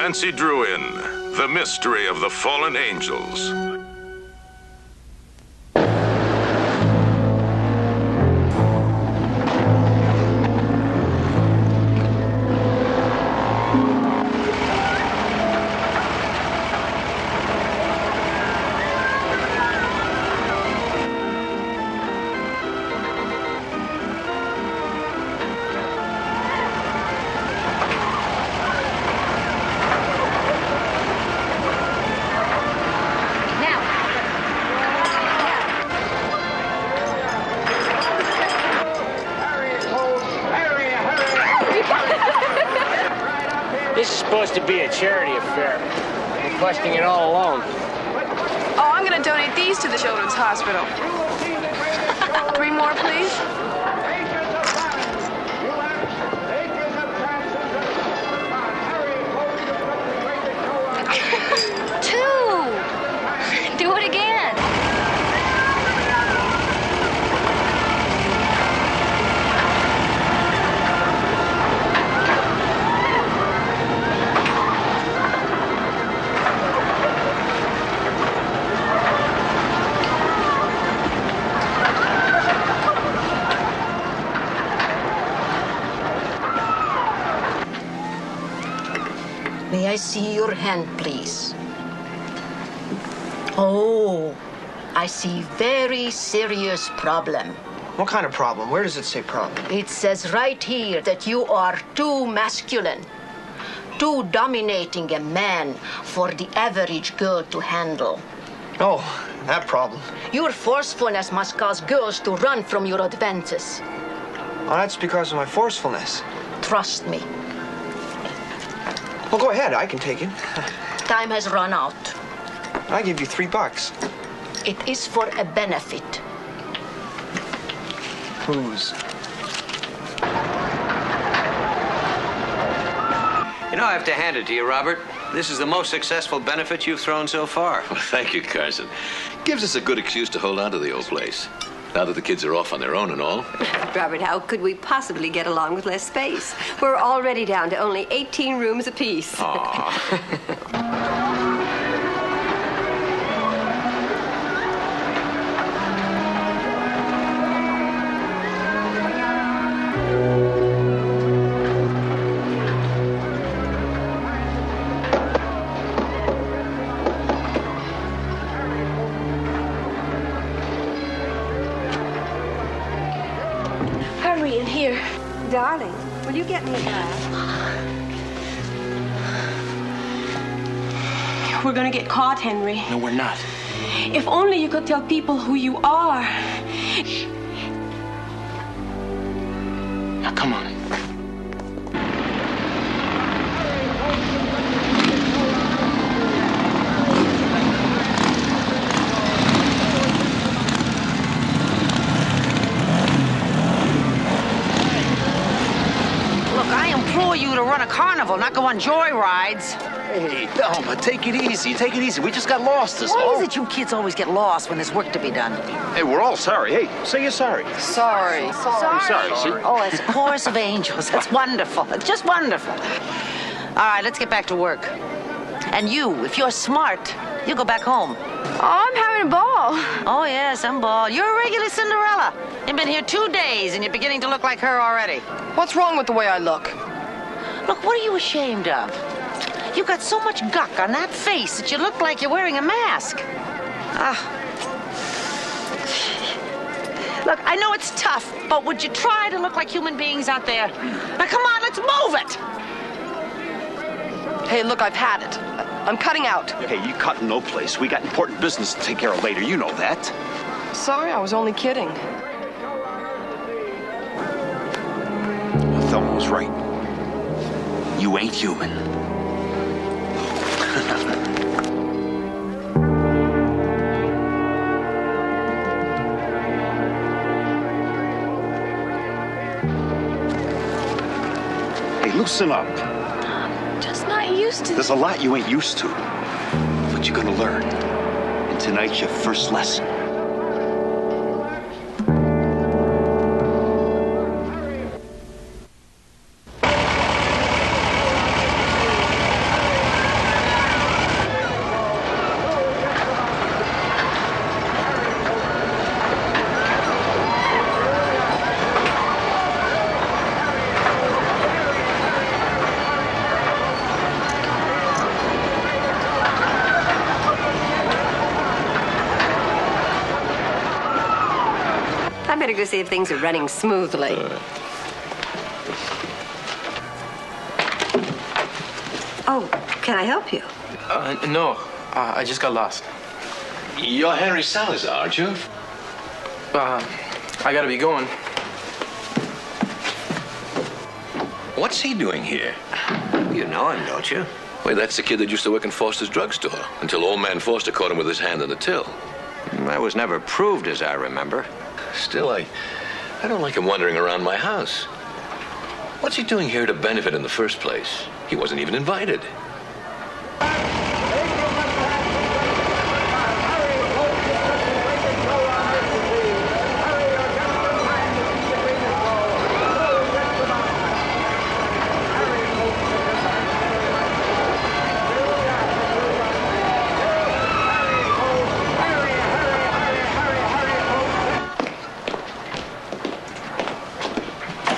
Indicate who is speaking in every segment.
Speaker 1: Nancy drew in the mystery of the fallen angels.
Speaker 2: This is supposed to be a charity affair. You're questioning it all alone.
Speaker 3: Oh, I'm gonna donate these to the Children's Hospital. 3 more, please.
Speaker 4: Two! Do it again.
Speaker 5: May I see your hand, please? Oh, I see very serious problem.
Speaker 6: What kind of problem? Where does it say problem?
Speaker 5: It says right here that you are too masculine, too dominating a man for the average girl to handle.
Speaker 6: Oh, that problem.
Speaker 5: Your forcefulness must cause girls to run from your advances.
Speaker 6: Well, that's because of my forcefulness.
Speaker 5: Trust me.
Speaker 6: Well, go ahead. I can take it.
Speaker 5: Time has run out.
Speaker 6: I give you $3.
Speaker 5: It is for a benefit.
Speaker 6: Whose?
Speaker 7: You know, I have to hand it to you, Robert. This is the most successful benefit you've thrown so far.
Speaker 8: Well, thank you, Carson. Gives us a good excuse to hold on to the old place. Now that the kids are off on their own and all.
Speaker 9: Robert, how could we possibly get along with less space? We're already down to only 18 rooms apiece.
Speaker 3: Hurry in here.
Speaker 9: Darling, will you get me a glass?
Speaker 3: We're gonna get caught, Henry.
Speaker 2: No, we're not.
Speaker 3: If only you could tell people who you are.
Speaker 2: Now, come on.
Speaker 10: You to run a carnival, not go on joyrides.
Speaker 11: Hey, Thelma, take it easy. Take it easy. We just got lost this
Speaker 10: Why is it you kids always get lost when there's work to be done?
Speaker 11: Hey, we're all sorry. Hey, say you're sorry.
Speaker 10: Sorry.
Speaker 11: Sorry, see?
Speaker 10: Oh, it's a chorus of angels. That's wonderful. It's just wonderful. All right, let's get back to work. And you, if you're smart, you go back home.
Speaker 3: Oh, I'm having a ball.
Speaker 10: Oh, yes, I'm bald. You're a regular Cinderella. You've been here 2 days, and you're beginning to look like her already.
Speaker 3: What's wrong with the way I look?
Speaker 10: Look, what are you ashamed of? You got so much guck on that face that you look like you're wearing a mask. Look, I know it's tough, but would you try to look like human beings out there? Now, come on, let's move it!
Speaker 3: Hey, look, I've had it. I'm cutting out.
Speaker 11: Hey, you cut no place. We got important business to take care of later. You know that.
Speaker 3: Sorry, I was only kidding.
Speaker 11: Thelma was right. You ain't human. Hey, loosen up.
Speaker 3: I'm just not used to
Speaker 11: There's a lot you ain't used to. But you're gonna learn. And tonight's your first lesson.
Speaker 9: check to see if things are running smoothly. Oh, can I help you?
Speaker 4: No. I just got lost.
Speaker 8: You're Henry Salazar, aren't you?
Speaker 4: I gotta be going.
Speaker 8: What's he doing here?
Speaker 7: You know him, don't you?
Speaker 8: Wait, that's the kid that used to work in Foster's drugstore until old man Foster caught him with his hand on the till.
Speaker 7: That was never proved, as I remember.
Speaker 8: Still, I don't like him wandering around my house. What's he doing here to benefit in the first place? He wasn't even invited.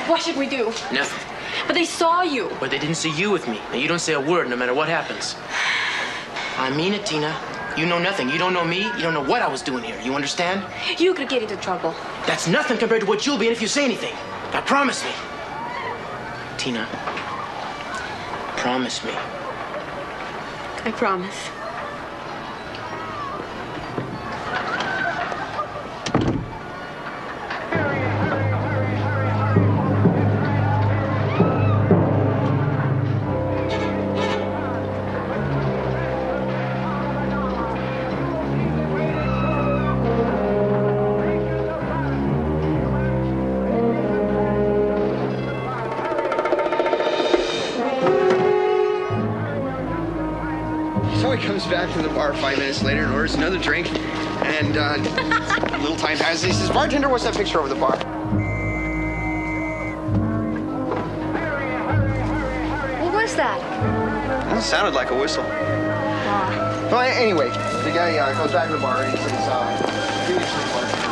Speaker 3: What should we do?
Speaker 4: Nothing.
Speaker 3: But they saw you.
Speaker 4: But they didn't see you with me. And you don't say a word no matter what happens. I mean it, Tina. You know nothing. You don't know me. You don't know what I was doing here. You understand?
Speaker 3: You could get into trouble.
Speaker 4: That's nothing compared to what you'll be in if you say anything. Now promise me. Tina. Promise me.
Speaker 3: I promise.
Speaker 6: So he comes back to the bar 5 minutes later and orders another drink. And little time passes. He says, "Bartender, what's that picture over the bar?"
Speaker 3: What was that?
Speaker 6: That sounded like a whistle. Well, anyway, the guy goes back to the bar and he says, "Give me some bartender."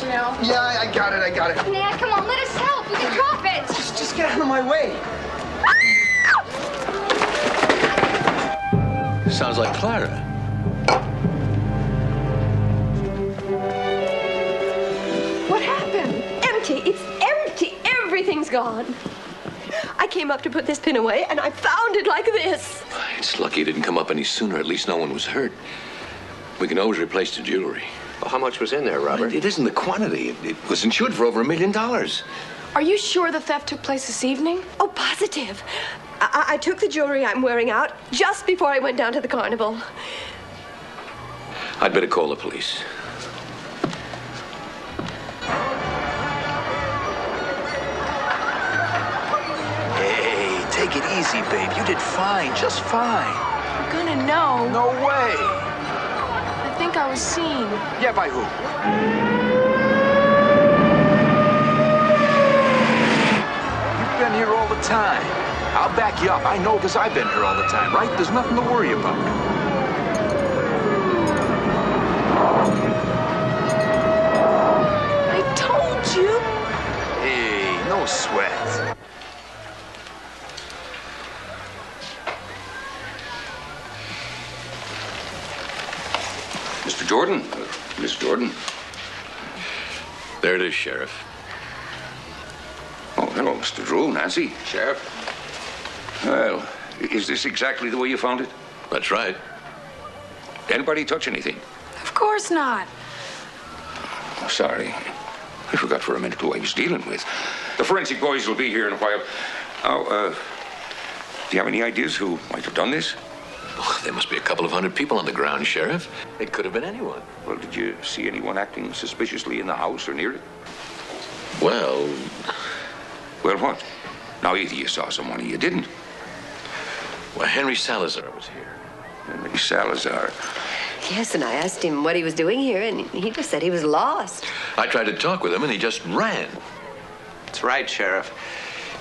Speaker 3: You know.
Speaker 6: Yeah, I got it.
Speaker 3: Nat, come on, let us help. We can drop it.
Speaker 6: Just get out of my way.
Speaker 8: Sounds like Clara.
Speaker 9: What happened? Empty. It's empty. Everything's gone. I came up to put this pin away, and I found it like this.
Speaker 8: It's lucky it didn't come up any sooner. At least no one was hurt. We can always replace the jewelry.
Speaker 7: Well, how much was in there, Robert?
Speaker 8: It isn't the quantity. It was insured for over $1 million.
Speaker 3: Are you sure the theft took place this evening?
Speaker 9: Oh, positive. I took the jewelry I'm wearing out just before I went down to the carnival.
Speaker 8: I'd better call the police.
Speaker 11: Hey, take it easy, babe. You did fine, just fine.
Speaker 3: I'm gonna know.
Speaker 11: No way.
Speaker 3: I think I was seen.
Speaker 11: Yeah, by who? You've been here all the time. I'll back you up. I know because I've been here all the time, right? There's nothing to worry about.
Speaker 3: I told you.
Speaker 11: Hey, no sweat.
Speaker 12: Mr. Jordan? Miss Jordan?
Speaker 8: There it is, Sheriff.
Speaker 12: Oh, hello, Mr. Drew. Nancy? Sheriff? Well, is this exactly the way you found it?
Speaker 8: That's right.
Speaker 12: Anybody touch anything?
Speaker 3: Of course not.
Speaker 12: Oh, sorry. I forgot for a minute who I was dealing with. The forensic boys will be here in a while. Now, do you have any ideas who might have done this?
Speaker 8: Oh, there must be a couple of hundred people on the ground, Sheriff. It could have been anyone.
Speaker 12: Well, did you see anyone acting suspiciously in the house or near it?
Speaker 8: Well...
Speaker 12: Well, what? Now, either you saw someone or you didn't.
Speaker 8: Well, Henry Salazar was here.
Speaker 12: Henry Salazar?
Speaker 9: Yes, and I asked him what he was doing here, and he just said he was lost.
Speaker 8: I tried to talk with him, and he just ran.
Speaker 7: That's right, Sheriff.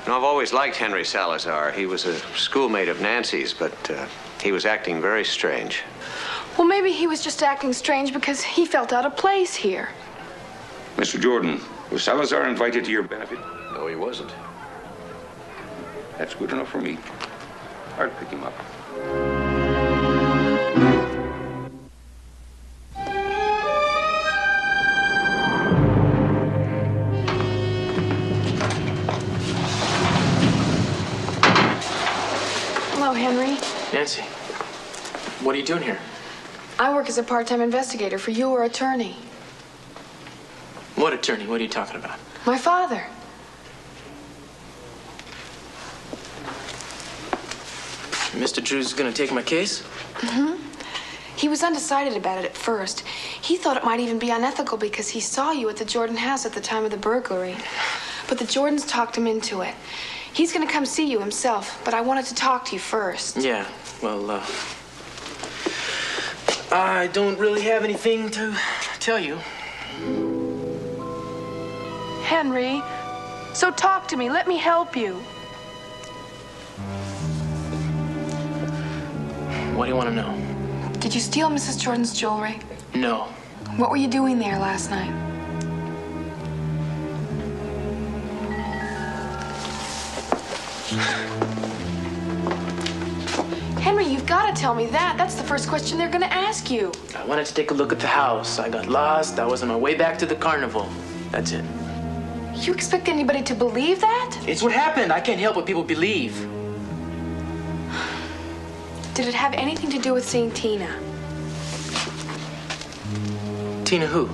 Speaker 7: You know, I've always liked Henry Salazar. He was a schoolmate of Nancy's, but he was acting very strange.
Speaker 3: Well, maybe he was just acting strange because he felt out of place here.
Speaker 12: Mr. Jordan, was Salazar invited to your benefit?
Speaker 8: No, he wasn't.
Speaker 12: That's good enough for me. I'll pick him up.
Speaker 3: Hello, Henry.
Speaker 4: Nancy, what are you doing here?
Speaker 3: I work as a part-time investigator for your attorney.
Speaker 4: What attorney? What are you talking about?
Speaker 3: My father.
Speaker 4: Mr. Drew's gonna take my case?
Speaker 3: Mm-hmm. He was undecided about it at first. He thought it might even be unethical because he saw you at the Jordan house at the time of the burglary. But the Jordans talked him into it. He's gonna come see you himself, but I wanted to talk to you first.
Speaker 4: Yeah, well, I don't really have anything to tell you.
Speaker 3: Henry, so talk to me. Let me help you.
Speaker 4: What do you want to know?
Speaker 3: Did you steal Mrs. Jordan's jewelry?
Speaker 4: No.
Speaker 3: What were you doing there last night? Henry, you've got to tell me that. That's the first question they're going to ask you.
Speaker 4: I wanted to take a look at the house. I got lost. I was on my way back to the carnival. That's it.
Speaker 3: You expect anybody to believe that?
Speaker 4: It's what happened. I can't help what people believe.
Speaker 3: Did it have anything to do with seeing Tina?
Speaker 4: Tina who?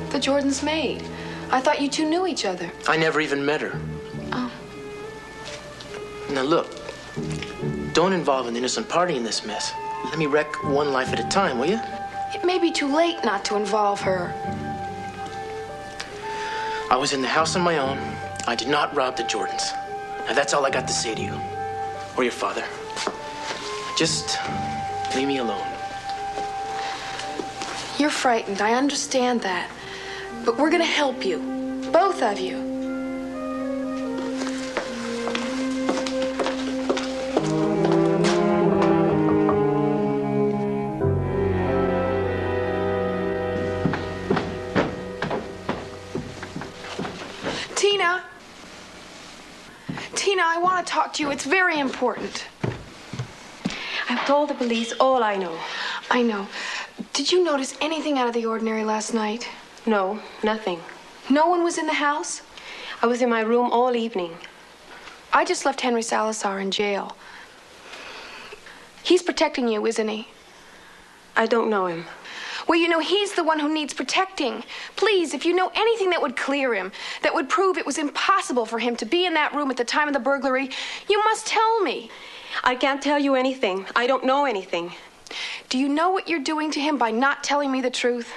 Speaker 3: The Jordan's maid. I thought you two knew each other.
Speaker 4: I never even met her.
Speaker 3: Oh.
Speaker 4: Now look, don't involve an innocent party in this mess. Let me wreck one life at a time, will you?
Speaker 3: It may be too late not to involve her.
Speaker 4: I was in the house on my own. I did not rob the Jordans. Now that's all I got to say to you. Or your father. Just leave me alone.
Speaker 3: You're frightened. I understand that. But we're going to help you. Both of you. Tina. Tina, I want to talk to you. It's very important.
Speaker 9: I've told the police all I know.
Speaker 3: I know. Did you notice anything out of the ordinary last night?
Speaker 9: No, nothing.
Speaker 3: No one was in the house?
Speaker 9: I was in my room all evening.
Speaker 3: I just left Henry Salazar in jail. He's protecting you, isn't he?
Speaker 9: I don't know him.
Speaker 3: Well, you know, he's the one who needs protecting. Please, if you know anything that would clear him, that would prove it was impossible for him to be in that room at the time of the burglary, you must tell me.
Speaker 9: I can't tell you anything. I don't know anything.
Speaker 3: Do you know what you're doing to him by not telling me the truth?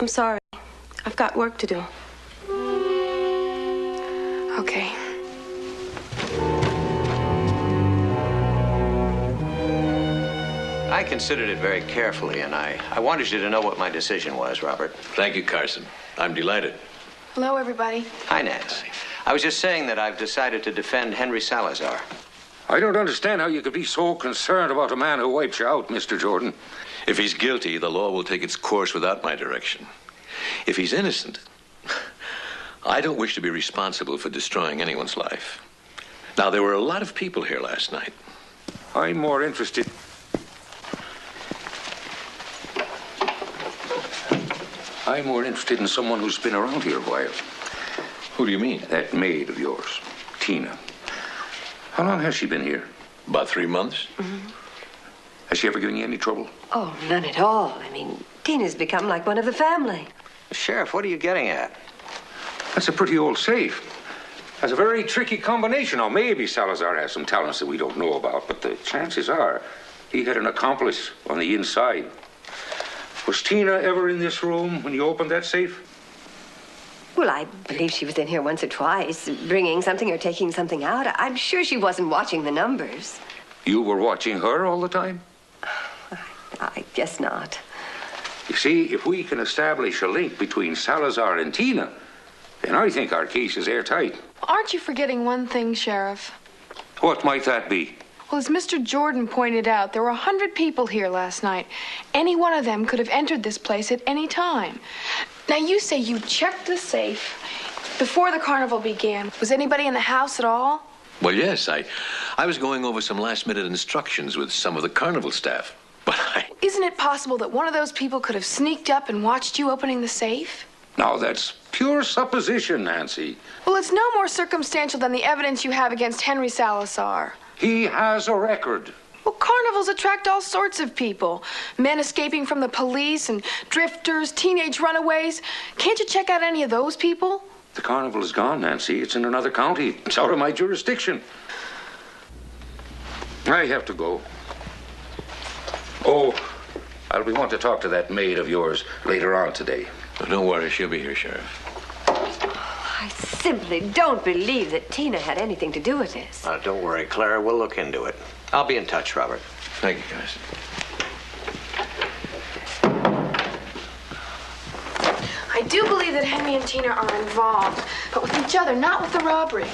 Speaker 9: I'm sorry. I've got work to do.
Speaker 3: Okay.
Speaker 7: I considered it very carefully, and I wanted you to know what my decision was, Robert.
Speaker 8: Thank you, Carson. I'm delighted.
Speaker 3: Hello, everybody.
Speaker 7: Hi, Nancy. I was just saying that I've decided to defend Henry Salazar.
Speaker 12: I don't understand how you could be so concerned about a man who wipes you out, Mr. Jordan.
Speaker 8: If he's guilty, the law will take its course without my direction. If he's innocent, I don't wish to be responsible for destroying anyone's life. Now, there were a lot of people here last night.
Speaker 12: I'm more interested... in someone who's been around here a while.
Speaker 8: Who do you mean?
Speaker 12: That maid of yours, Tina. How long has she been here?
Speaker 8: About 3 months.
Speaker 9: Mm-hmm.
Speaker 12: Has she ever given you any trouble?
Speaker 9: Oh, none at all. I mean, Tina's become like one of the family.
Speaker 7: Sheriff, what are you getting at?
Speaker 12: That's a pretty old safe. That's a very tricky combination. Now, maybe Salazar has some talents that we don't know about, but the chances are he had an accomplice on the inside. Was Tina ever in this room when you opened that safe?
Speaker 9: Well, I believe she was in here once or twice, bringing something or taking something out. I'm sure she wasn't watching the numbers.
Speaker 12: You were watching her all the time?
Speaker 9: I guess not.
Speaker 12: You see, if we can establish a link between Salazar and Tina, then I think our case is airtight.
Speaker 3: Aren't you forgetting one thing, Sheriff?
Speaker 12: What might that be?
Speaker 3: Well, as Mr. Jordan pointed out, there were 100 people here last night. Any one of them could have entered this place at any time. Now, you say you checked the safe before the carnival began. Was anybody in the house at all?
Speaker 8: Well, yes, I was going over some last-minute instructions with some of the carnival staff, but
Speaker 3: Isn't it possible that one of those people could have sneaked up and watched you opening the safe?
Speaker 12: Now, that's pure supposition, Nancy.
Speaker 3: Well, it's no more circumstantial than the evidence you have against Henry Salazar.
Speaker 12: He has a record.
Speaker 3: Well, carnivals attract all sorts of people. Men escaping from the police and drifters, teenage runaways. Can't you check out any of those people?
Speaker 12: The carnival is gone, Nancy. It's in another county. It's out of my jurisdiction. I have to go. Oh, I'll be wanting to talk to that maid of yours later on today.
Speaker 8: Well, don't worry, she'll be here, Sheriff.
Speaker 9: I simply don't believe that Tina had anything to do with this.
Speaker 7: Don't worry, Clara. We'll look into it. I'll be in touch, Robert.
Speaker 8: Thank you, guys.
Speaker 3: I do believe that Henry and Tina are involved, but with each other, not with the robbery.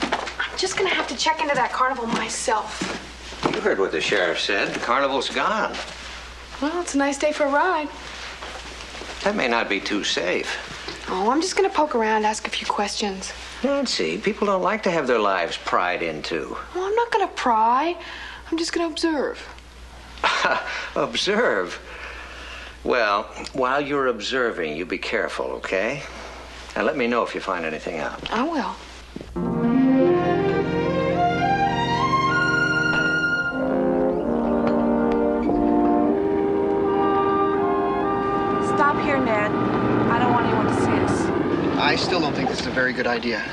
Speaker 3: I'm just gonna have to check into that carnival myself.
Speaker 7: You heard what the sheriff said. The carnival's gone.
Speaker 3: Well, it's a nice day for a ride.
Speaker 7: That may not be too safe.
Speaker 3: Oh, I'm just gonna poke around, ask a few questions.
Speaker 7: Nancy, people don't like to have their lives pried into.
Speaker 3: Well, I'm not gonna pry. I'm just gonna observe.
Speaker 7: Observe? Well, while you're observing, you be careful, okay? And let me know if you find anything out.
Speaker 3: I will.
Speaker 13: Stop here, Ned. I don't want anyone to see us.
Speaker 6: I still don't think this is a very good idea.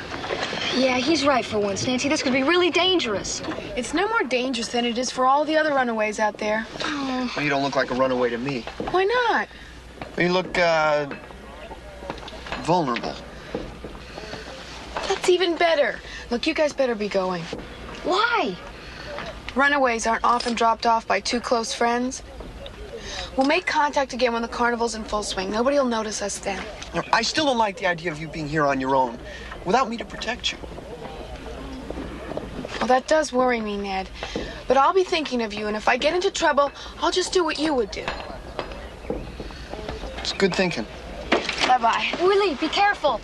Speaker 14: Yeah, he's right for once, Nancy. This could be really dangerous.
Speaker 3: It's no more dangerous than it is for all the other runaways out there.
Speaker 6: Well, you don't look like a runaway to me.
Speaker 3: Why not?
Speaker 6: You look, vulnerable.
Speaker 3: That's even better. Look, you guys better be going.
Speaker 14: Why?
Speaker 3: Runaways aren't often dropped off by two close friends. We'll make contact again when the carnival's in full swing. Nobody will notice us then.
Speaker 6: I still don't like the idea of you being here on your own, without me to protect you.
Speaker 3: Well, that does worry me, Ned. But I'll be thinking of you, and if I get into trouble, I'll just do what you would do.
Speaker 6: It's good thinking.
Speaker 3: Bye-bye.
Speaker 14: Willie, be careful.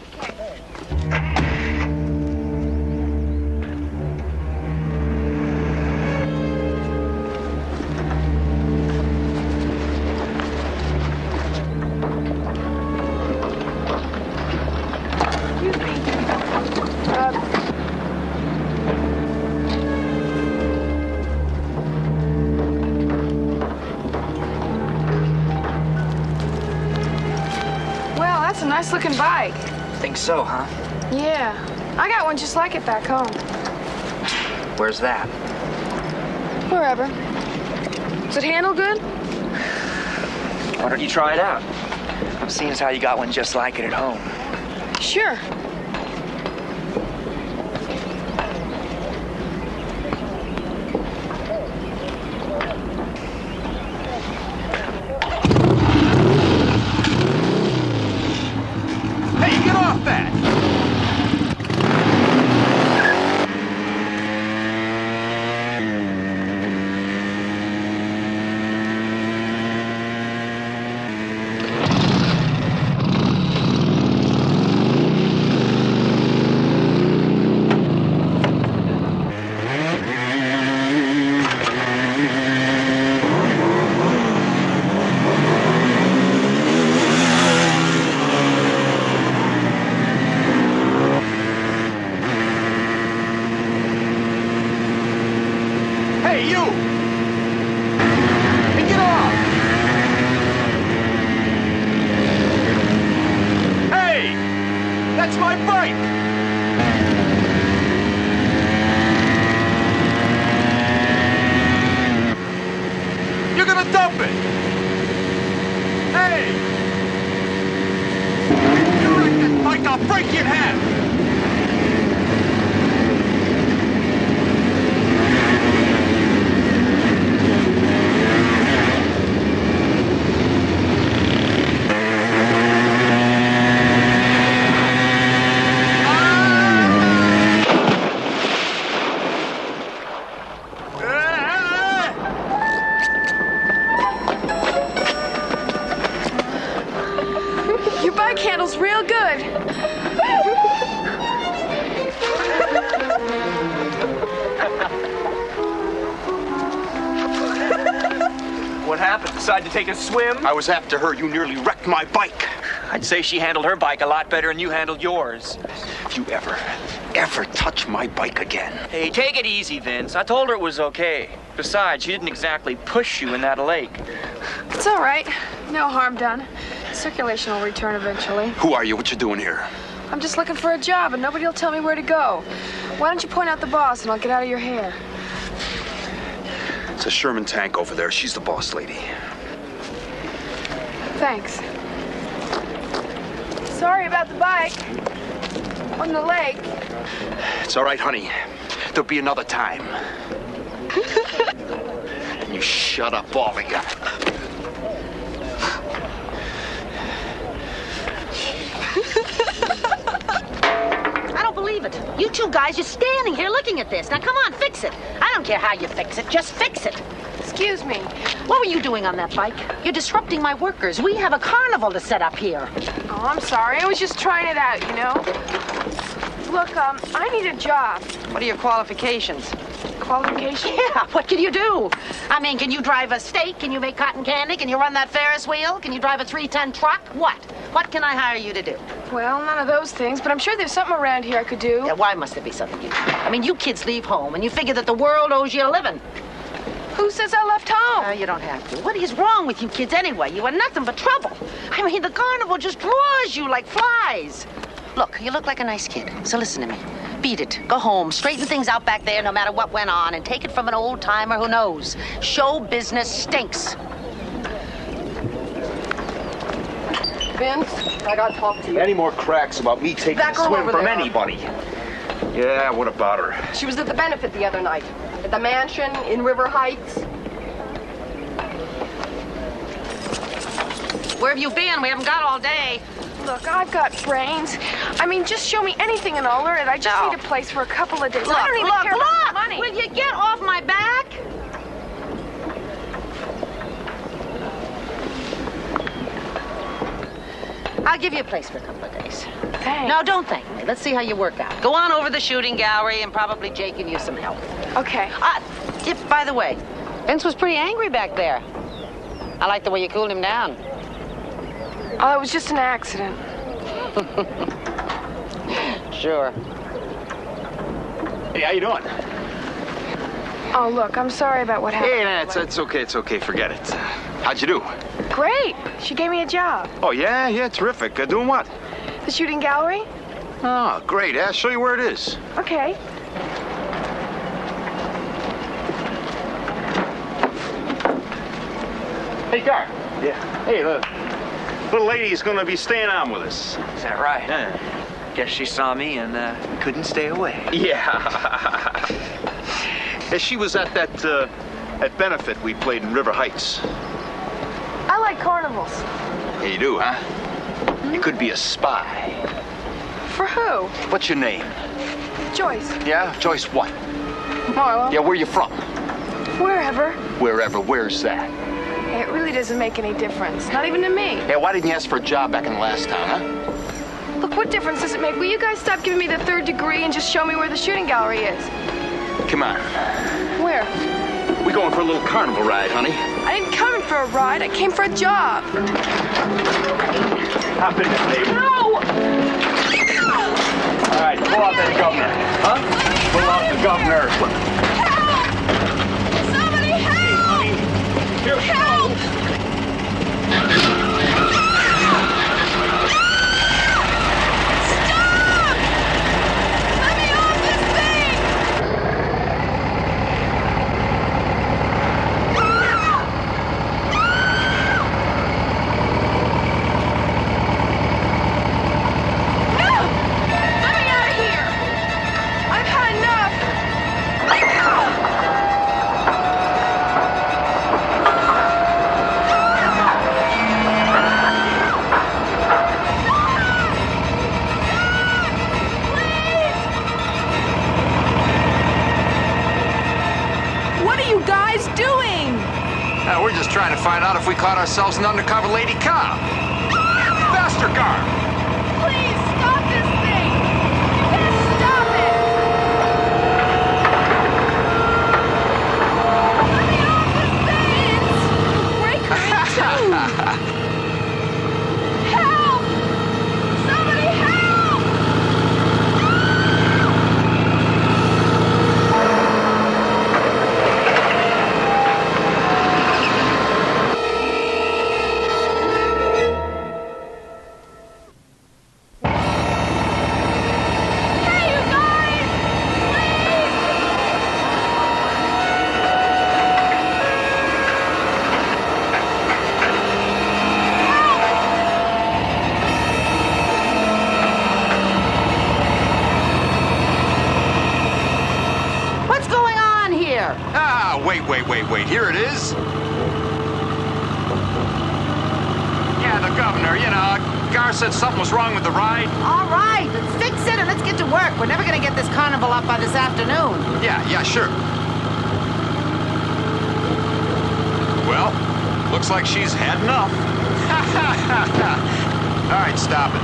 Speaker 3: Nice-looking bike.
Speaker 15: Think so, huh?
Speaker 3: Yeah. I got one just like it back home.
Speaker 15: Where's that?
Speaker 3: Wherever. Does it handle good?
Speaker 15: Why don't you try it out? Seeing as how you got one just like it at home.
Speaker 3: Sure.
Speaker 11: That's my bike! I'll break you in half!
Speaker 3: Your bike handles real good.
Speaker 15: What happened? Decide to take a swim?
Speaker 6: I was after her. You nearly wrecked my bike.
Speaker 15: I'd say she handled her bike a lot better than you handled yours.
Speaker 6: If you ever touch my bike again.
Speaker 15: Hey, take it easy, Vince. I told her it was okay. Besides, she didn't exactly push you in that lake.
Speaker 3: It's all right. No harm done. Circulation will return eventually.
Speaker 6: Who are you? What you doing here?
Speaker 3: I'm just looking for a job, and nobody will tell me where to go. Why don't you point out the boss, and I'll get out of your hair?
Speaker 6: It's a Sherman tank over there. She's the boss lady.
Speaker 3: Thanks. Sorry about the bike. On the lake.
Speaker 6: It's all right, honey. There'll be another time. And you shut up, all of you.
Speaker 10: I don't believe it. You two guys, you're standing here looking at this. Now, come on, fix it. I don't care how you fix it. Just fix it.
Speaker 3: Excuse me.
Speaker 10: What were you doing on that bike? You're disrupting my workers. We have a carnival to set up here.
Speaker 3: Oh, I'm sorry. I was just trying it out, you know? Look, I need a job.
Speaker 10: What are your qualifications?
Speaker 3: Qualifications?
Speaker 10: Yeah, what can you do? I mean, can you drive a stake? Can you make cotton candy? Can you run that Ferris wheel? Can you drive a 3-ton truck? What? What can I hire you to do?
Speaker 3: Well, none of those things, but I'm sure there's something around here I could do.
Speaker 10: Yeah, why must there be something you do? I mean, you kids leave home and you figure that the world owes you a living.
Speaker 3: Who says I left home?
Speaker 10: You don't have to. What is wrong with you kids anyway? You are nothing but trouble. I mean, the carnival just draws you like flies. Look, you look like a nice kid, so listen to me. Beat it. Go home, straighten things out back there no matter what went on, and take it from an old-timer who knows. Show business stinks.
Speaker 9: Vince, I gotta talk to you.
Speaker 6: Any more cracks about me taking
Speaker 9: That
Speaker 6: a
Speaker 9: girl
Speaker 6: swim
Speaker 9: over
Speaker 6: from
Speaker 9: there.
Speaker 6: anybody? Yeah, what about her?
Speaker 9: She was at the benefit the other night. At the mansion in River Heights.
Speaker 10: Where have you been? We haven't got all day.
Speaker 3: Look, I've got brains. I mean, just show me anything and I'll learn it. I just need a place for a couple of days.
Speaker 10: Look,
Speaker 3: I don't even care about the money.
Speaker 10: Will you get off my back? I'll give you a place for a couple of days.
Speaker 3: Thanks.
Speaker 10: No, don't thank me. Let's see how you work out. Go on over the shooting gallery and probably Jake can use some help.
Speaker 3: Okay.
Speaker 10: By the way, Vince was pretty angry back there. I like the way you cooled him down.
Speaker 3: Oh, it was just an accident.
Speaker 10: Sure.
Speaker 6: Hey, how you doing?
Speaker 3: Oh, look, I'm sorry about what happened.
Speaker 6: Hey, man, it's okay, forget it. How'd you do?
Speaker 3: Great. She gave me a job.
Speaker 6: Oh, yeah, terrific. Doing what?
Speaker 3: The shooting gallery?
Speaker 6: Oh, great. I'll show you where it is.
Speaker 3: Okay.
Speaker 16: Hey, Gar.
Speaker 6: Yeah.
Speaker 16: Hey, the little lady's gonna be staying on with us.
Speaker 15: Is that right?
Speaker 16: Yeah.
Speaker 15: Guess she saw me and couldn't stay away.
Speaker 16: Yeah. Hey, she was at that benefit we played in River Heights.
Speaker 3: I like carnivals.
Speaker 6: Yeah, you do, huh? You could be a spy.
Speaker 3: For who?
Speaker 6: What's your name?
Speaker 3: Joyce.
Speaker 6: Yeah? Joyce what?
Speaker 3: Marlowe.
Speaker 6: Yeah, where you from?
Speaker 3: Wherever.
Speaker 6: Wherever. Where's that?
Speaker 3: Hey, it really doesn't make any difference. Not even to me.
Speaker 6: Yeah, why didn't you ask for a job back in the last town, huh?
Speaker 3: Look, what difference does it make? Will you guys stop giving me the 3rd degree and just show me where the shooting gallery is?
Speaker 6: Come on.
Speaker 3: Where?
Speaker 16: We going for a little carnival ride, honey.
Speaker 3: I didn't come in for a ride. I came for a job.
Speaker 16: Hop in there, baby.
Speaker 3: No!
Speaker 16: All right, pull out that governor. Huh? Pull out the governor.
Speaker 3: Help! Somebody help!
Speaker 16: Here.
Speaker 3: Help! Stop! Let me off this thing! No!
Speaker 11: find out if we caught ourselves an undercover lady cop. Faster, car!
Speaker 13: Please, stop this thing! You can't stop it! Let me off this thing! Break her in two! Help! Somebody help!
Speaker 10: What's going on here?
Speaker 11: Ah, wait. Here it is. Yeah, the governor, Gar said something was wrong with the ride.
Speaker 10: All right, let's fix it and let's get to work. We're never going to get this carnival up by this afternoon.
Speaker 11: Yeah, sure. Well, looks like she's had enough. All right, stop it.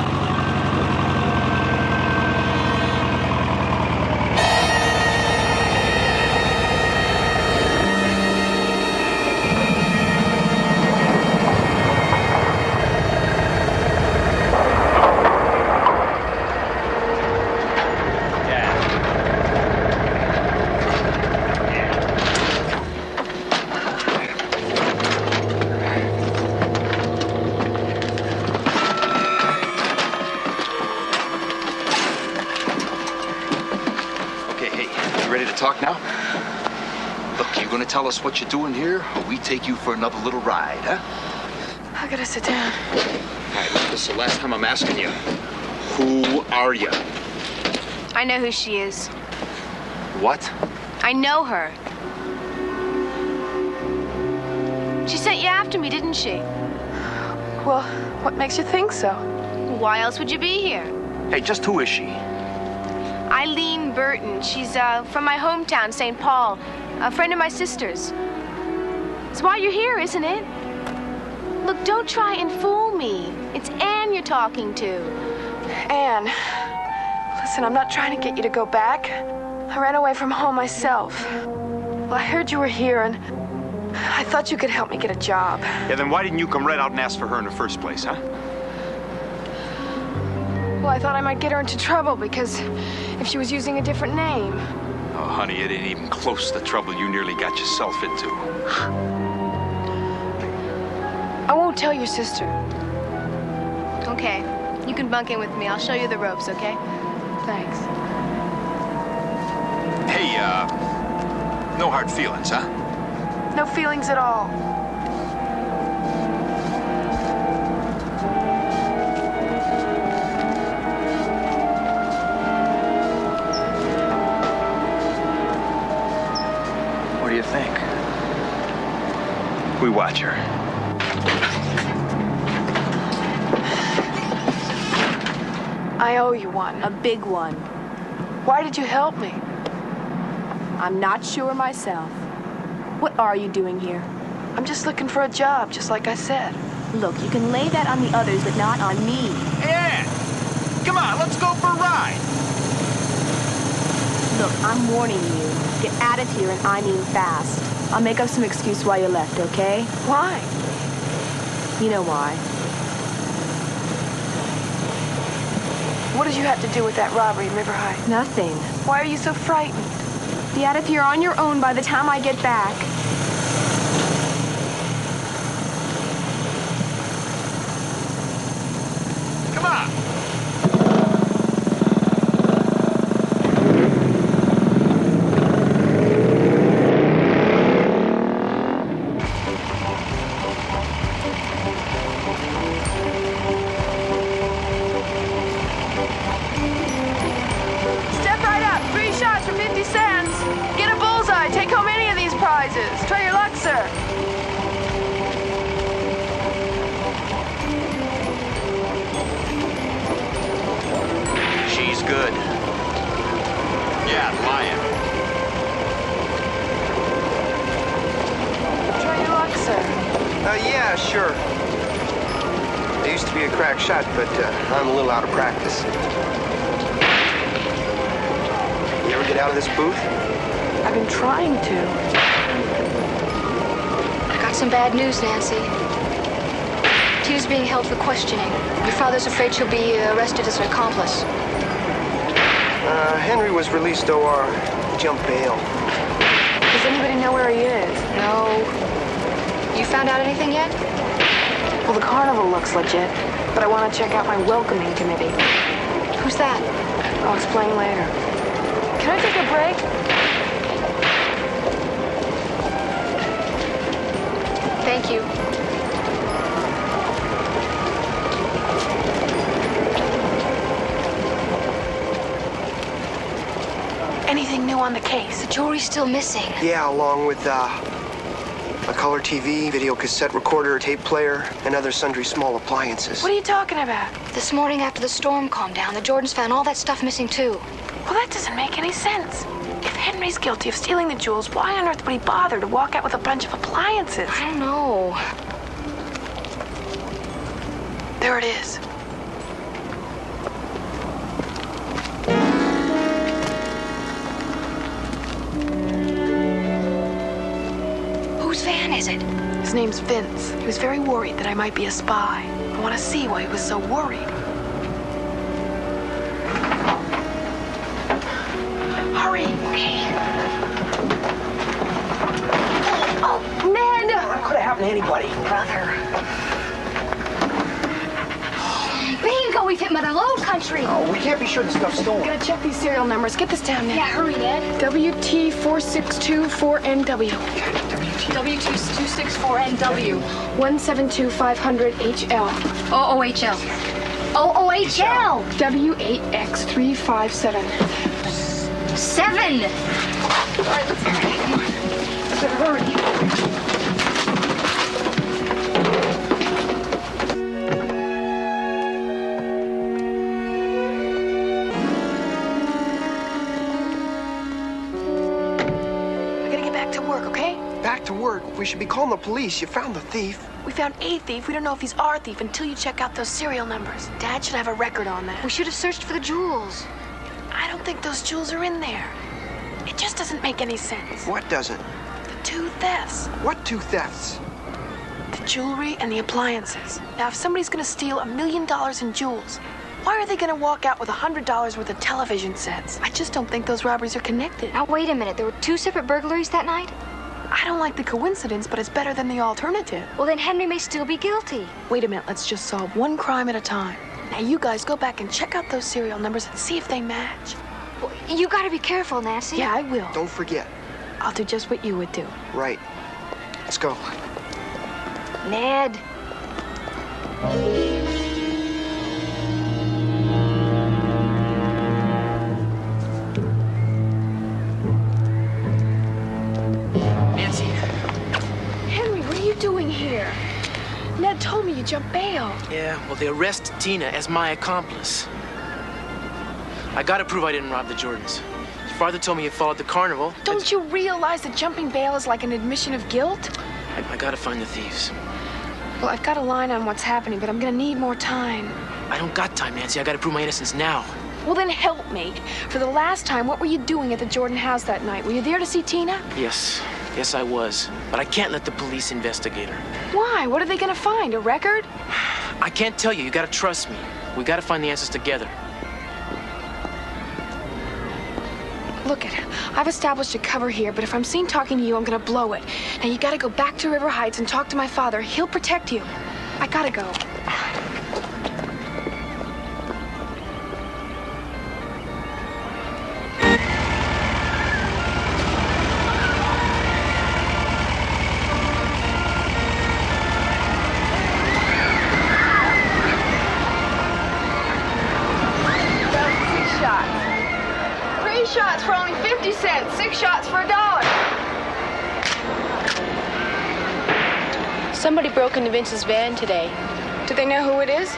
Speaker 17: Talk now? Look, you gonna tell us what you're doing here, or we take you for another little ride, huh?
Speaker 3: I gotta sit down.
Speaker 17: All right, look, this is the last time I'm asking you. Who are you?
Speaker 3: I know who she is.
Speaker 17: What?
Speaker 3: I know her. She sent you after me, didn't she?
Speaker 13: Well, what makes you think so?
Speaker 3: Why else would you be here?
Speaker 17: Hey, just who is she?
Speaker 3: Eileen Burton. She's from my hometown, St. Paul. A friend of my sister's. It's why you're here, isn't it? Look, don't try and fool me. It's Anne you're talking to.
Speaker 13: Anne, listen, I'm not trying to get you to go back. I ran away from home myself. Well, I heard you were here, and I thought you could help me get a job.
Speaker 16: Yeah, then why didn't you come right out and ask for her in the first place, huh?
Speaker 13: Well, I thought I might get her into trouble because if she was using a different name.
Speaker 11: Oh, honey, it ain't even close to the trouble you nearly got yourself into.
Speaker 13: I won't tell your sister.
Speaker 3: Okay, you can bunk in with me. I'll show you the ropes, okay?
Speaker 13: Thanks.
Speaker 11: Hey, no hard feelings, huh?
Speaker 13: No feelings at all.
Speaker 15: What do you think?
Speaker 16: We watch her.
Speaker 13: I owe you one.
Speaker 18: A big one.
Speaker 13: Why did you help me?
Speaker 18: I'm not sure myself. What are you doing here?
Speaker 13: I'm just looking for a job, just like I said.
Speaker 18: Look, you can lay that on the others, but not on me.
Speaker 16: Ann! Come on, let's go for a ride.
Speaker 18: Look, I'm warning you. Get out of here, and I mean fast. I'll make up some excuse why you left, okay?
Speaker 13: Why?
Speaker 18: You know why.
Speaker 13: What did you have to do with that robbery in River Heights?
Speaker 18: Nothing.
Speaker 13: Why are you so frightened?
Speaker 18: Be out of here on your own by the time I get back.
Speaker 16: Come on.
Speaker 13: Step right up. 3 shots for 50 cents. Get a bullseye. Take home any of these prizes. Try your luck, sir.
Speaker 6: to be a crack shot, but I'm a little out of practice. You ever get out of this booth?
Speaker 13: I've been trying to.
Speaker 14: I got some bad news, Nancy. Tina's being held for questioning. Your father's afraid she'll be arrested as an accomplice.
Speaker 6: Henry was released OR. Jumped bail.
Speaker 13: Does anybody know where he is?
Speaker 14: No. You found out anything yet?
Speaker 13: Well, the carnival looks legit, but I want to check out my welcoming committee.
Speaker 14: Who's that?
Speaker 13: I'll explain later. Can I take a break?
Speaker 14: Thank you.
Speaker 13: Anything new on the case?
Speaker 14: The jewelry's still missing.
Speaker 6: Yeah, along with a color TV, video cassette recorder, tape player, and other sundry small appliances.
Speaker 13: What are you talking about?
Speaker 14: This morning after the storm calmed down, the Jordans found all that stuff missing too.
Speaker 13: Well, that doesn't make any sense. If Henry's guilty of stealing the jewels, why on earth would he bother to walk out with a bunch of appliances?
Speaker 14: I don't know.
Speaker 13: There it is.
Speaker 14: Whose van is it?
Speaker 13: His name's Vince. He was very worried that I might be a spy. I want to see why he was so worried. Hurry.
Speaker 14: Okay.
Speaker 9: Oh, Ned!
Speaker 4: That could have happened to anybody.
Speaker 14: Brother. Bingo, we've hit Mother Lode country.
Speaker 6: Oh, we can't be sure the stuff's stolen.
Speaker 13: Gotta check these serial numbers. Get this down, Ned.
Speaker 14: Yeah, hurry, Ned.
Speaker 13: WT4624NW.
Speaker 14: W2624NW.
Speaker 13: 172500HL.
Speaker 14: OOHL. OOHL.
Speaker 13: W8X357.
Speaker 14: 7. All right, let's hurry. Better hurry.
Speaker 6: Back to work. We should be calling the police. You found the thief.
Speaker 13: We found a thief. We don't know if he's our thief until you check out those serial numbers. Dad should have a record on that.
Speaker 14: We should have searched for the jewels.
Speaker 13: I don't think those jewels are in there. It just doesn't make any sense.
Speaker 6: What doesn't?
Speaker 13: The two thefts.
Speaker 6: What two thefts?
Speaker 13: The jewelry and the appliances. Now, if somebody's gonna steal $1 million in jewels, why are they gonna walk out with $100 worth of television sets? I just don't think those robberies are connected.
Speaker 14: Now, wait a minute. There were 2 separate burglaries that night?
Speaker 13: I don't like the coincidence, but it's better than the alternative.
Speaker 14: Well, then Henry may still be guilty.
Speaker 13: Wait a minute, let's just solve one crime at a time. Now, you guys go back and check out those serial numbers and see if they match.
Speaker 14: Well, you gotta be careful, Nancy.
Speaker 13: Yeah, I will.
Speaker 6: Don't forget.
Speaker 13: I'll do just what you would do.
Speaker 6: Right. Let's go.
Speaker 14: Ned.
Speaker 13: Nancy. Henry, what are you doing here? Ned told me you jumped bail.
Speaker 4: Yeah, well, they arrested Tina as my accomplice. I gotta prove I didn't rob the Jordans. Your father told me you followed the carnival.
Speaker 13: Don't you realize that jumping bail is like an admission of guilt?
Speaker 4: I gotta find the thieves.
Speaker 13: Well, I've got a line on what's happening, but I'm gonna need more time.
Speaker 4: I don't got time, Nancy. I gotta prove my innocence now.
Speaker 13: Well, then help me. For the last time, what were you doing at the Jordan house that night? Were you there to see Tina?
Speaker 4: Yes, I was. But I can't let the police investigate her.
Speaker 13: Why? What are they gonna find? A record?
Speaker 4: I can't tell you. You gotta trust me. We gotta find the answers together.
Speaker 13: Look it. I've established a cover here, but if I'm seen talking to you, I'm gonna blow it. Now you gotta go back to River Heights and talk to my father. He'll protect you. I gotta go.
Speaker 3: Shots for only 50 cents, 6 shots for $1.
Speaker 18: Somebody broke into Vince's van today.
Speaker 13: Do they know who it is?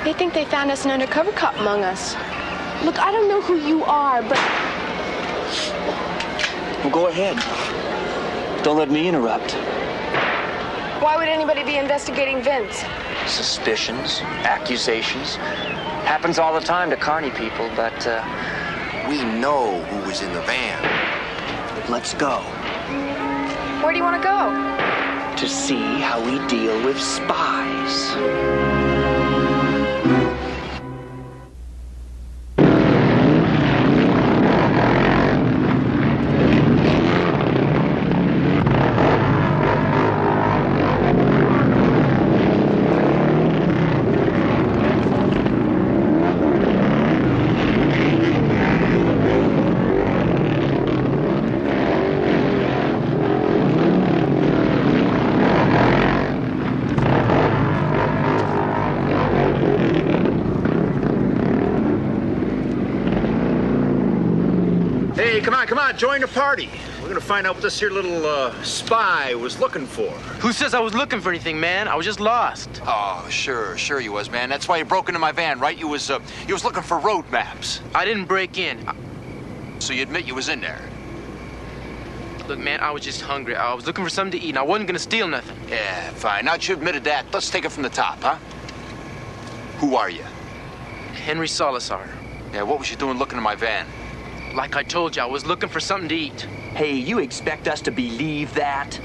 Speaker 18: They think they found us an undercover cop among us. Look, I don't know who you are, but...
Speaker 15: Well, go ahead. Don't let me interrupt.
Speaker 13: Why would anybody be investigating Vince?
Speaker 15: Suspicions, accusations. Happens all the time to carny people, but
Speaker 17: We know who was in the van.
Speaker 15: let's go
Speaker 13: Where do you want to go?
Speaker 15: to see how we deal with spies.
Speaker 16: Hey, come on, join the party. We're gonna find out what this here little spy was looking for.
Speaker 4: Who says I was looking for anything, man? I was just lost.
Speaker 17: Oh, sure you was, man. That's why you broke into my van, right? You was looking for road maps.
Speaker 4: I didn't break in.
Speaker 17: So you admit you was in there?
Speaker 4: Look, man, I was just hungry. I was looking for something to eat, and I wasn't gonna steal nothing.
Speaker 17: Yeah, fine. Now that you admitted that, let's take it from the top, huh? Who are you?
Speaker 4: Henry Salazar.
Speaker 17: Yeah, what was you doing looking in my van?
Speaker 4: Like I told you, I was looking for something to eat.
Speaker 15: Hey, you expect us to believe that?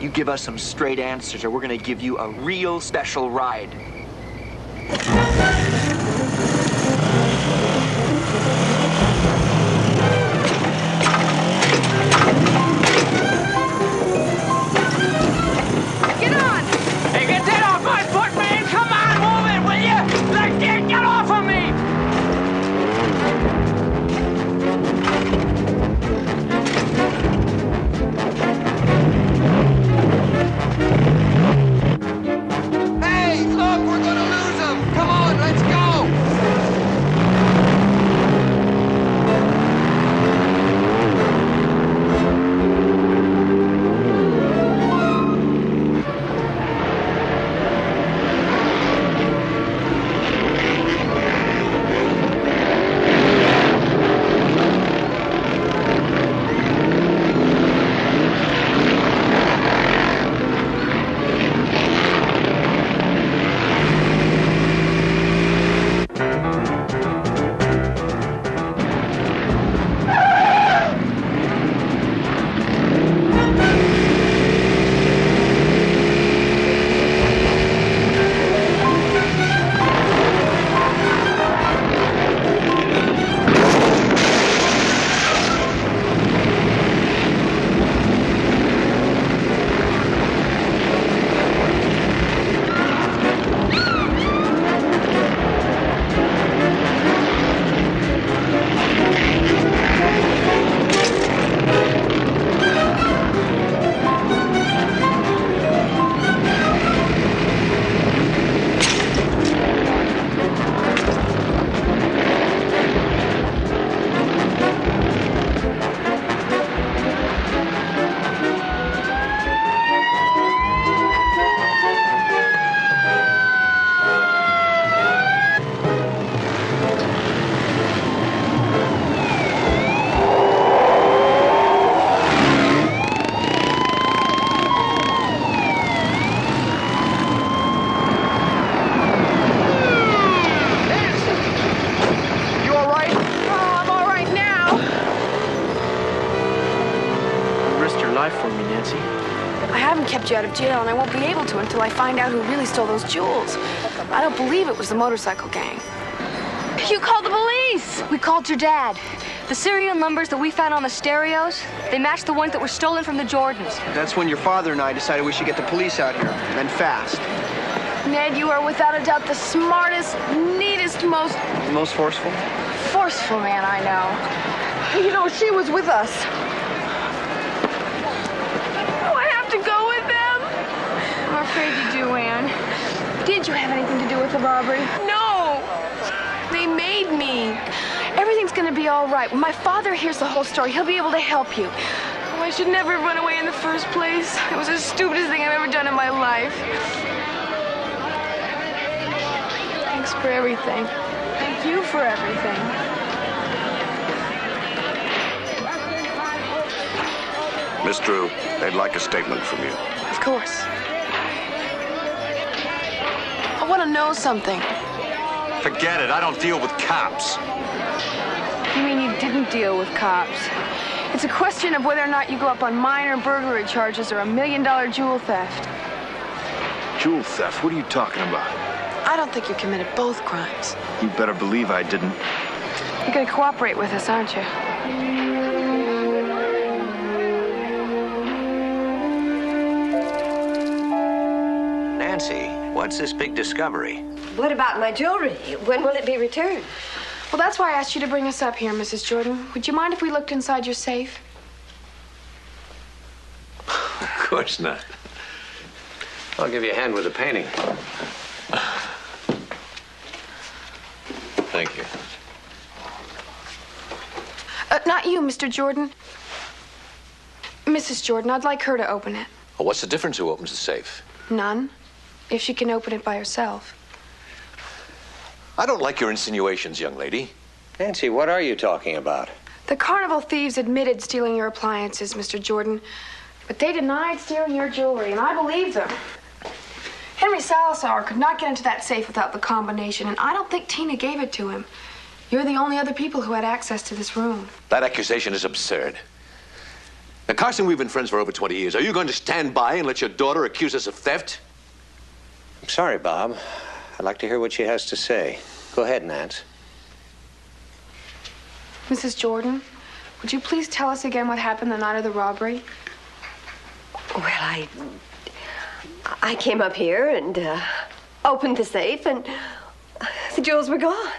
Speaker 15: You give us some straight answers or we're gonna give you a real special ride.
Speaker 2: Get on! Hey, get that off my foot, man! Come on, move it, will you? Like, get off of me!
Speaker 17: Hey, look, we're gonna lose him! Come on, let's go!
Speaker 13: Kept you out of jail, and I won't be able to until I find out who really stole those jewels. I don't believe it was the motorcycle gang.
Speaker 14: You called the police! We called your dad. The serial numbers that we found on the stereos, they matched the ones that were stolen from the Jordans.
Speaker 6: That's when your father and I decided we should get the police out here, and fast.
Speaker 13: Ned, you are without a doubt the smartest, neatest, most
Speaker 6: forceful?
Speaker 13: Forceful man I know. You know, she was with us. Do I have to go with them?
Speaker 3: I'm afraid you do, Anne.
Speaker 13: Did you have anything to do with the robbery?
Speaker 3: No! They made me.
Speaker 13: Everything's gonna be all right. When my father hears the whole story, he'll be able to help you.
Speaker 3: Oh, I should never have run away in the first place. It was the stupidest thing I've ever done in my life.
Speaker 13: Thanks for everything.
Speaker 3: Thank you for everything.
Speaker 1: Miss Drew, they'd like a statement from you.
Speaker 13: Of course. want to know something.
Speaker 16: Forget it. I don't deal with cops.
Speaker 13: You mean you didn't deal with cops? It's a question of whether or not you go up on minor burglary charges or $1 million jewel theft.
Speaker 11: Jewel theft? What are you talking about?
Speaker 13: I don't think you committed both crimes.
Speaker 11: You better believe I didn't.
Speaker 13: You're going to cooperate with us, aren't you?
Speaker 7: Nancy, what's this big discovery?
Speaker 9: What about my jewelry? When will it be returned?
Speaker 3: Well, that's why I asked you to bring us up here, Mrs. Jordan. Would you mind if we looked inside your safe?
Speaker 8: Of course not.
Speaker 7: I'll give you a hand with the painting.
Speaker 8: Thank you.
Speaker 3: Not you, Mr. Jordan. Mrs. Jordan, I'd like her to open it.
Speaker 8: Well, what's the difference who opens the safe?
Speaker 3: None. If she can open it by herself.
Speaker 8: I don't like your insinuations, young lady.
Speaker 7: Nancy, what are you talking about?
Speaker 3: The carnival thieves admitted stealing your appliances, Mr. Jordan. But they denied stealing your jewelry, and I believe them. Henry Salazar could not get into that safe without the combination, and I don't think Tina gave it to him. You're the only other people who had access to this room.
Speaker 8: That accusation is absurd. Now, Carson, we've been friends for over 20 years. Are you going to stand by and let your daughter accuse us of theft?
Speaker 7: I'm sorry, Bob. I'd like to hear what she has to say. Go ahead, Nance.
Speaker 3: Mrs. Jordan, would you please tell us again what happened the night of the robbery?
Speaker 9: Well, I came up here and opened the safe, and the jewels were gone.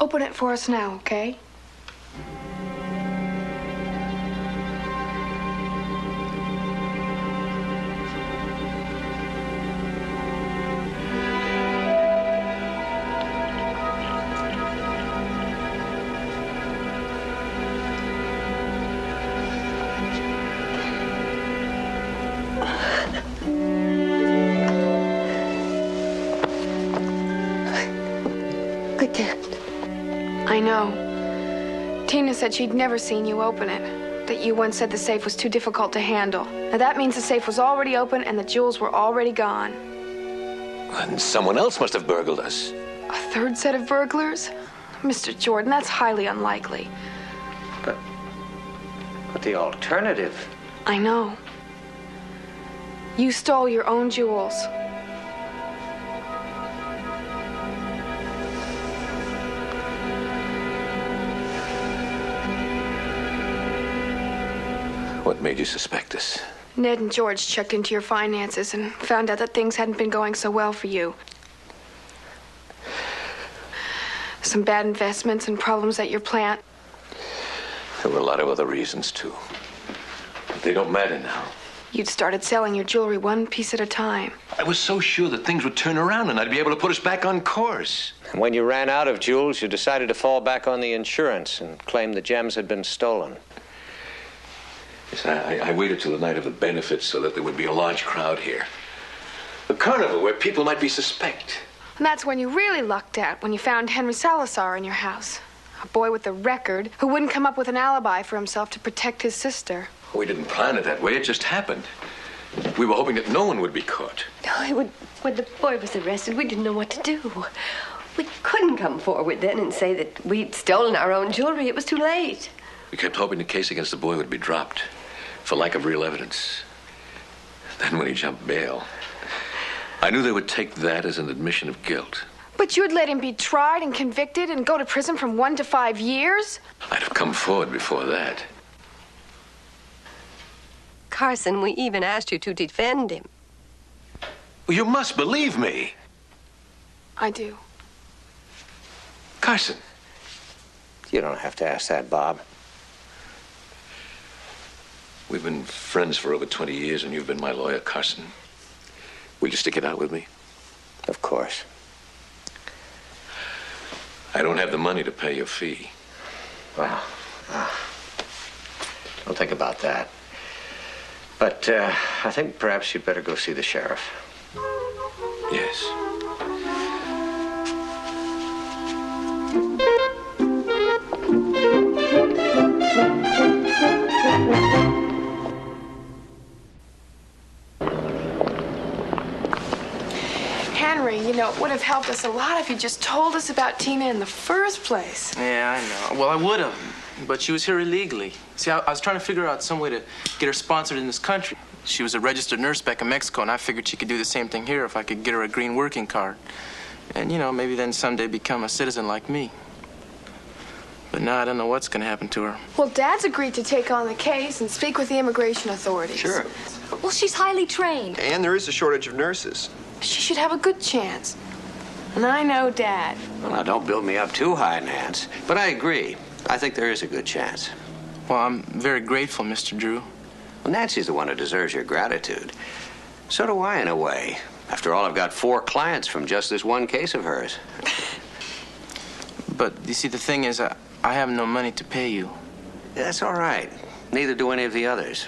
Speaker 3: Open it for us now, okay?
Speaker 9: I can't.
Speaker 3: I know. Tina said she'd never seen you open it. That you once said the safe was too difficult to handle. Now that means the safe was already open and the jewels were already gone.
Speaker 8: And someone else must have burgled us.
Speaker 3: A third set of burglars? Mr. Jordan, that's highly unlikely.
Speaker 7: But the alternative...
Speaker 3: I know. You stole your own jewels.
Speaker 8: What made you suspect this?
Speaker 3: Ned and George checked into your finances and found out that things hadn't been going so well for you. Some bad investments and problems at your plant.
Speaker 8: There were a lot of other reasons, too. But they don't matter now.
Speaker 3: You'd started selling your jewelry one piece at a time.
Speaker 8: I was so sure that things would turn around and I'd be able to put us back on course.
Speaker 7: And when you ran out of jewels, you decided to fall back on the insurance and claim the gems had been stolen.
Speaker 8: Yes, I waited till the night of the benefits so that there would be a large crowd here. A carnival where people might be suspect.
Speaker 3: And that's when you really lucked out, when you found Henry Salazar in your house. A boy with a record who wouldn't come up with an alibi for himself to protect his sister.
Speaker 8: We didn't plan it that way. It just happened. We were hoping that no one would be caught.
Speaker 9: When the boy was arrested, we didn't know what to do. We couldn't come forward then and say that we'd stolen our own jewelry. It was too late.
Speaker 8: We kept hoping the case against the boy would be dropped for lack of real evidence. Then when he jumped bail, I knew they would take that as an admission of guilt.
Speaker 3: But you'd let him be tried and convicted and go to prison from 1 to 5 years?
Speaker 8: I'd have come forward before that.
Speaker 9: Carson, we even asked you to defend him.
Speaker 8: Well, you must believe me.
Speaker 3: I do.
Speaker 8: Carson.
Speaker 7: You don't have to ask that, Bob.
Speaker 8: We've been friends for over 20 years, and you've been my lawyer, Carson. Will you stick it out with me?
Speaker 7: Of course.
Speaker 8: I don't have the money to pay your fee.
Speaker 7: Well, don't think about that. But I think perhaps you'd better go see the sheriff.
Speaker 8: Yes.
Speaker 3: Henry, you know,
Speaker 13: it would have helped us a lot if you just told us about Tina in the first place.
Speaker 4: Yeah, I know. Well, I would have, but she was here illegally. See, I was trying to figure out some way to get her sponsored in this country. She was a registered nurse back in Mexico, and I figured she could do the same thing here if I could get her a green working card. And, you know, maybe then someday become a citizen like me. But now I don't know what's going to happen to her.
Speaker 13: Well, Dad's agreed to take on the case and speak with the immigration authorities.
Speaker 6: Sure.
Speaker 14: Well, she's highly trained.
Speaker 6: And there is a shortage of nurses.
Speaker 13: She should have a good chance. And I know Dad.
Speaker 7: Well, now, don't build me up too high, Nance. But I agree. I think there is a good chance.
Speaker 4: Well, I'm very grateful, Mr. Drew.
Speaker 7: Well, Nancy's the one who deserves your gratitude. So do I, in a way. After all, I've got 4 clients from just this one case of hers.
Speaker 4: But, you see, the thing is, I have no money to pay you.
Speaker 7: That's all right. Neither do any of the others.